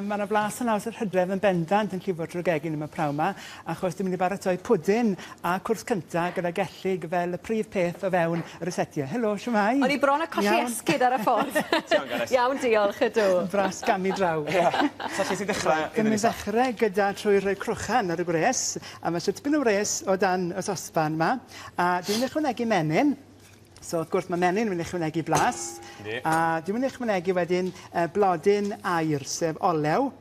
Mae yna blas yn laws yr Hydref yn bendant yn llifo trwy'r gegin yma praw yma, achos dwi'n mynd i baratoi pwdin a cwrs cyntaf gyda gellid fel y prif peth o fewn y resetiau. Helo, siwmai? O'n i bron a colli esgyd ar y ffordd. Iawn, diolch, ydw. Bras gam i draw. So lle ti'n dechrau? Dwi'n mynd i ddechrau gyda trwy'r crwchan ar y gwres, a mae tipyn o wres o dan y sosban yma, a dwi'n ychwanegu menyn. So, wrth gwrs, mae menyn yn mynd i ychwanegu blas. A dwi'n mynd i ychwanegu wedyn blodyn aur, sef olew.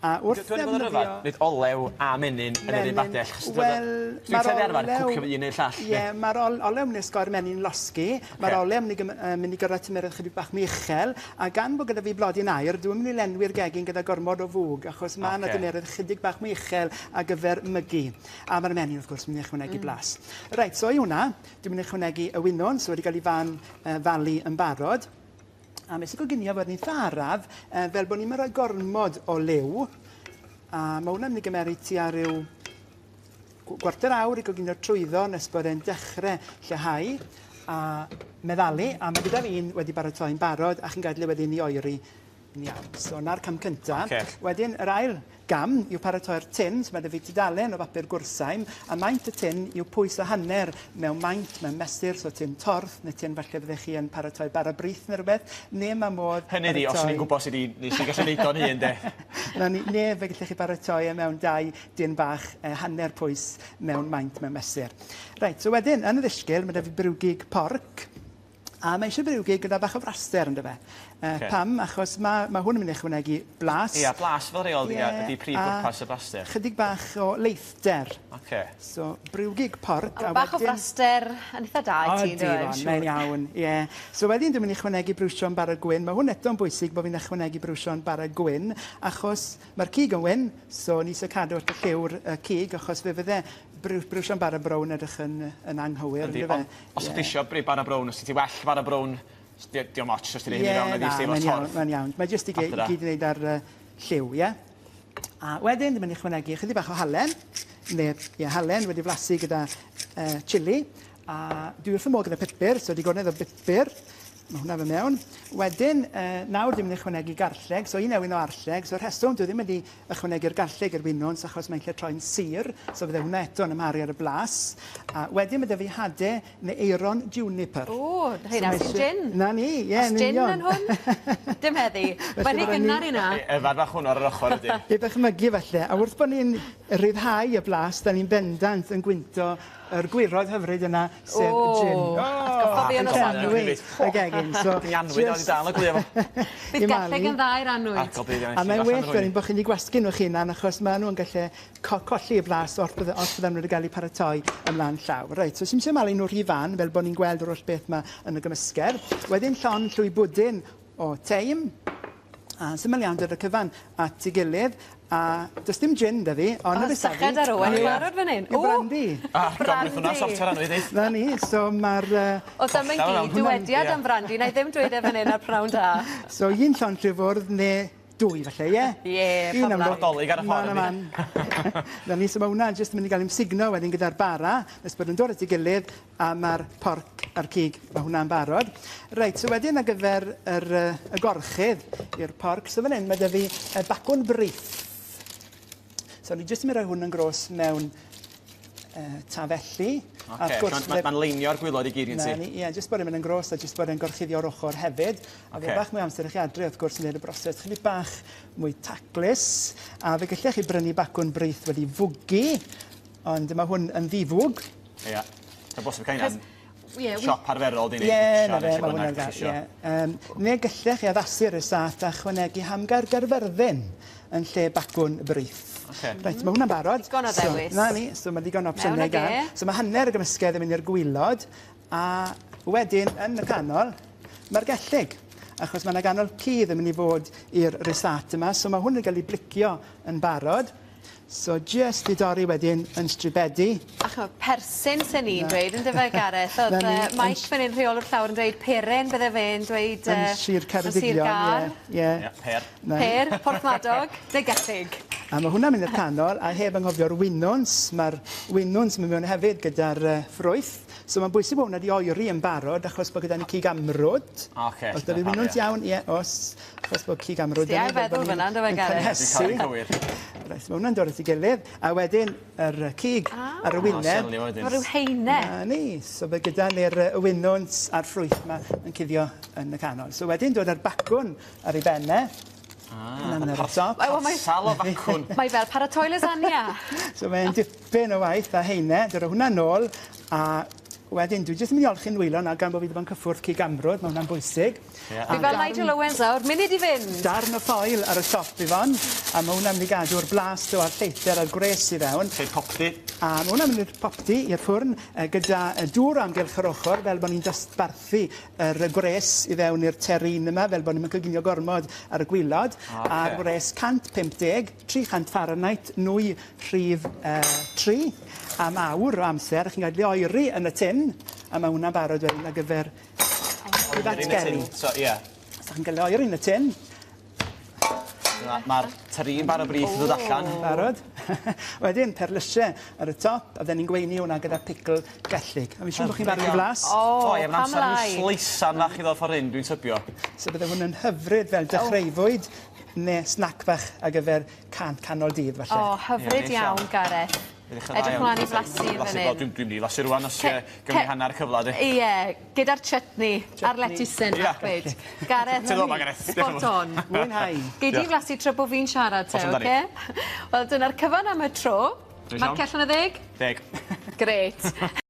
A wrth ddefnyddio... Nid olew a menyn yn yr un badell. Wel, mae'r olew... Cwcio fy un neu llall. Ie, mae'r olew yn ysgor menyn losgi. Mae'r olew yn mynd i gyrraedd tymerydd chydig bach mi uchel. A gan bod gyda fi blodyn aur, dwi'n mynd i lenwi'r gegin gyda gormod o fwg, achos mae yna tymerydd chydig bach mi uchel a gyfer mygu. A mae'r menyn, wrth gwrs, mynd i ychwanegu blas. Reit, so i hwnna, dwi'n mynd i ychwanegu y winwn, so wedi cael ei falu yn barod. A mes i goginio fod ni'n tharaf, fel bod ni'n rhoi gormod o liw. A mae hwnna'n mynd i gymeru tua ryw gwarter awr i goginio trwyddo nes bod e'n dechrau lleihau a meddalu. A mae gyda fi'n wedi baratoi'n barod a chi'n gadw wedyn i oeri yn iawn. So, na'r cam cyntaf. Wedyn, yr ail gam yw paratoi'r tin, so mae dy fi tudalen o bapur gwrsaim, a maint y tin yw pwys a hanner mewn maint, mewn mesur, so tin torth, neu tin falle byddech chi yn paratoi bara brith neu rhywbeth, neu mae modd... Hynny di, os ni'n gwybod sydd ni'n gallu neud o'n hun, de. Ne, fe gallech chi paratoi mewn dau din bach hanner pwys mewn maint, mewn mesur. Reit, so wedyn, yn y ddisgyl, mae dy fi brwgig porc, a mae eisiau brwgig gyda bach o fraster ynddo fe. Pam, achos mae hwn yn mynd i ychwanegu blas. Ia, blas fel reol ydy prif bwrpas y blaster. Chydig bach o leithder. So, brwgig porc. Bach o fraster yn eitha da i ti, dwi'n mae'n iawn, ie. So wedyn dwi'n mynd i ychwanegu brwsion bara gwyn. Mae hwn eto'n bwysig bod fi'n ychwanegu brwsion bara gwyn, achos mae'r cig yn wyn, so ni sy'n cadw at y lliw'r cig, achos fe fydde brwsion bara brown edrych yn anghywir. Os ydych eisiau bara brown, os ydych well bara brown, diolch moch, os ydych chi'n mynd i torf. Mae'n iawn. Mae jyst i gyd i wneud ar lliw, ie. A wedyn, dwi'n mynd i ychwanegu chydig bach o halen, neu halen wedi flasu gyda chili. A dwi wrth y modd gyda pupur, so digonedd o pupur. Mae hwnna fe mewn. Wedyn, nawr dwi'n mynd i ychwanegu garlleg, so un ewyn o arlleg. So rheswm, dwi ddim mynd i ychwanegu'r garlleg i'r winwns, achos mae'n lle troi'n sir, so fydde hwnna eto yn ymharu ar y blas. A wedyn bydde fi hade neu eiron juniper. O, rhaid am sy'n gin. Na ni, ie, yn union. Gin yn hwn? Dim heddi. Mae'n ei gynnar i na. Efad bach hwn ar yr ochr ydy. I ddechmygu felly, a wrth bod ni'n rhyddhau y blas, da ni'n bendant yn gwynto yr gwirod hyfryd yna, sef gin. Atgoffa fi yn o sandwich. Y gegin. Ni anwyd oedd i dal y glio fo. Bydd galleg yn dda i'r anwyd. A mae'n well wedyn bod chi'n ei gwasgu nhw'ch hunan, achos maen nhw'n gallu colli y blas wrth bydden nhw wedi cael eu paratoi ymlaen llaw. Reit, so sy'n malu nhw rhy fan, fel bod ni'n gweld yr holl beth yma yn y gymysger. Wedyn llon llwy bwdyn o teim. A syml iawn dod y cyfan at ei gilydd, a does dim gin da fi, ond y bysafid... Syched ar Owen, i barod fan hyn. Y brandy. Gofnith hwnna soft ar anwyd i. Na ni, so mae'r... O, dyma'n gyd dywediad am brandy, na i ddim dweud e fan hyn ar prawn da. So, un llon llwyfwrdd neu dwy, falle, ie? Ie, pam na. Dolig ar y ffordd. Na ni, so mae hwnna jyst yn mynd i gael ei signo wedyn gyda'r bara, nes bod yn dod at ei gilydd, a mae'r porc a'r cig, mae hwnna'n barod. Reit, so wedyn ar gyfer y gorchydd i'r porc, so fan hyn, mae da fi bacwn brith. So, ni jyst yn mynd rhoi hwn yn gros mewn tafelli. Mae'n leinio'r gwylod i gyd yn si. Ie, jyst bod e'n mynd yn gros a jyst bod e'n gorchuddio'r ochr hefyd. A fe bach mwy amser i chi adre, wrth gwrs, yn neud y broses. Chydig bach mwy taclus. A fe gallech chi brynu bacwn brith wedi fwgu, ond mae hwn yn ddifwg. Ie, mae'n bosib cael ein siop arferol di ni. Ie, na fe, mae hwnna'n gael. Neu gallech chi addasu'r risat a chwanegu hamgar Garfyrddin yn lle bacwn brith. Reit, mae hwnna'n barod. Digon o ddewis. Na ni, so mae digon o opsiynau gan. So mae hanner y gymysgedd yn mynd i'r gwylod, a wedyn yn y canol, mae'r gellig. Achos mae yna ganol cudd yn mynd i fod i'r risat yma, so mae hwn yn cael ei blicio yn barod. So, just i dorri wedyn yn stribedi. Ach, persyn sy'n ni'n dweud yn dyfa Gareth. Oedd Mike fan hyn rheolwr llawr yn dweud peren, bydde fe'n dweud... Yn Sir Ceredigion, ie. Per. Per, Porthmadog, neu Gellig. A mae hwnna'n mynd i'r canol, a heb anghofio'r winwns. Mae'r winwns yn mynd mewn hefyd gyda'r ffrwyth. So mae'n bwysig bod hwnna wedi oeri yn barod achos bod gyda ni cig amrwd. Oce. Os da fi mynd iawn, ie, achos bod cig amrwd... Sti, ai feddwl fyna, ynddo fe, Gareth? Dwi'n cael ei gywir. Reit, mae hwnna'n dod at ei gilydd. A wedyn, yr cig ar y wyneb. Mae rhyw heine. Na ni. So fe gyda ni'r wynwnt a'r ffrwyth yma yn cuddio yn y canol. So wedyn dod ar bacwn ar ei benne. Yna'n ar y top. Sal o facwn. Mae fel paratoi lasagna. So mae'n dipyn o waith a heine. Dod o hwnna nôl. A wedyn, dwi jyst yn mynd i olchi'n wylon a gan bod fi ddim yn cyffwrdd cig amrwd, mae hwnna'n bwysig. Fi fel Nigel Owens awr, munud i fynd. Darn o ffoil ar y top i fon, a mae hwnna'n mynd i gadw'r blast o'r lleithder a'r gres i fewn. Lle popdi. A mae hwnna'n mynd i'r popdi i'r ffwrn gyda dŵr amgylch yr ochr, fel bod ni'n dosbarthu yr gres i fewn i'r terrin yma, fel bod ni'n coginio gormod ar y gwylod. A'r gres 150, 300 Fahrenheit, nwy rhif 3. Am awr o amser, chi'n gael ei oeri yn y tin, a mae hwnna'n barod wedyn ar gyfer i ddatgelu. So, ie. So chi'n gael ei oeri yn y tin. Mae'r terrin bar o brith yn dod allan. Barod. Wedyn, perlysiau ar y top, a fydden ni'n gweini hwnna gyda pickle gellig. A fi siŵr bod chi'n barod i flas. O, ie, mae'n amser yn sleisan fach i ddod ffordd hyn, dwi'n tybio. So bydde hwnna'n hyfryd fel dechreufwyd, neu snack bach ar gyfer canol dydd, falle. O, hyfryd iawn, Gareth. Edrych mlaen i flasu fan hyn. Dwi'n mynd i flasu rwan os gymryd hanner cyflad. Ie, gyda'r chutney a'r lettucen hefyd. Gareth, spot on. Mwynhau. Gei di flasu tro bod fi'n siarad te, oce? Wel, dyna'r cyfan am y tro. Mae'r cell yn y ddeg? 10. Gret.